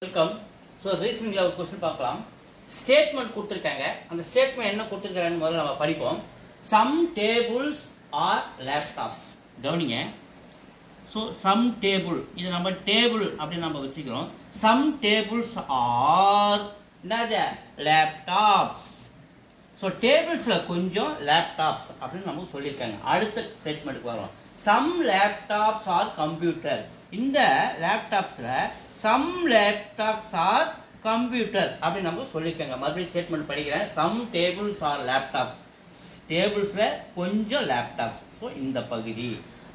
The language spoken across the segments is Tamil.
வெல்கம். ஸோ ரீசனிங்கில் ஒரு கொஸ்டின் பார்க்கலாம். ஸ்டேட்மெண்ட் கொடுத்துருக்காங்க. அந்த ஸ்டேட்மெண்ட் என்ன கொடுத்துருக்காங்கன்னு முதல்ல நம்ம படிப்போம். Some tables are laptops. கவனிங்க. ஸோ சம் டேபிள், இது நம்ம டேபிள் அப்படின்னு நம்ம வச்சுக்கிறோம். சம் டேபிள்ஸ் ஆர் என்னது லேப்டாப்ஸ். ஸோ டேபிள்ஸில் கொஞ்சம் லேப்டாப்ஸ் அப்படின்னு நமக்கு சொல்லியிருக்காங்க. அடுத்த ஸ்டேட்மெண்ட்டுக்கு வரோம். Some laptops are computer. இந்த லேப்டாப்ஸில் சம் லேப்டாப்ஸ் ஆர் கம்ப்யூட்டர் அப்படின்னு நமக்கு சொல்லியிருக்காங்க. மறுபடியும் ஸ்டேட்மெண்ட் படிக்கிறேன். Some tables are laptops. டேபிள்ஸில் கொஞ்சம் லேப்டாப்ஸ். ஸோ இந்த பகுதி.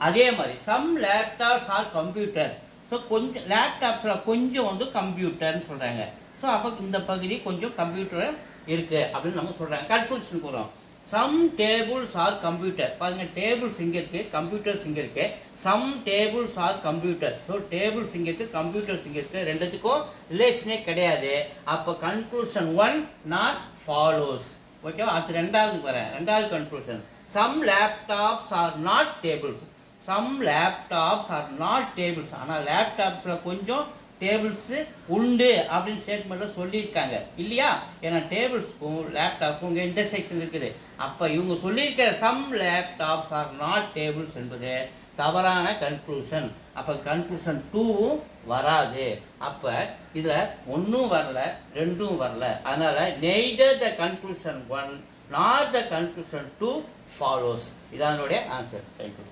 அதே மாதிரி some laptops are computers. So கொஞ்சம் லேப்டாப்ஸில் கொஞ்சம் வந்து கம்ப்யூட்டர்னு சொல்கிறாங்க. ஸோ அப்போ இந்த பகுதி கொஞ்சம் கம்ப்யூட்டர் இருக்குது அப்படின்னு நம்ம சொல்கிறாங்க. கன்க்ளூஷன் போகிறோம். Some tables are computer. பாருங்க, டேபிள்ஸ் இங்கே இருக்குது, கம்ப்யூட்டர்ஸ் இங்கே இருக்குது. Some tables are computer. So tables இங்கே இருக்குது, கம்ப்யூட்டர்ஸ் இங்கே இருக்குது. ரெண்டுத்துக்கும் ரிலேஷனே கிடையாது. அப்போ கன்க்ளூஷன் 1 நாட் ஃபாலோஸ். ஓகேவா? அடுத்து ரெண்டாவது வரேன். ரெண்டாவது conclusion. Some laptops are not tables. Some laptops are not tables. ஆனால் லேப்டாப்ஸில் கொஞ்சம் டேபிள்ஸு உண்டு அப்படின்னு ஸ்டேட்மெண்ட்டில் சொல்லியிருக்காங்க இல்லையா? ஏன்னா டேபிள்ஸ்க்கும் லேப்டாப்புக்கும் இங்கே இன்டர்செக்ஷன் இருக்குது. அப்போ இவங்க சொல்லியிருக்கிற some laptops are not tables என்பது தவறான கன்க்ளூஷன். அப்போ கன்க்ளூஷன் 2வும் வராது. அப்போ இதில் 1ம் வரல, 2ம் வரல. அதனால் neither the conclusion 1 not the conclusion 2 follows. இதான் என்னுடைய ஆன்சர். தேங்க்யூ.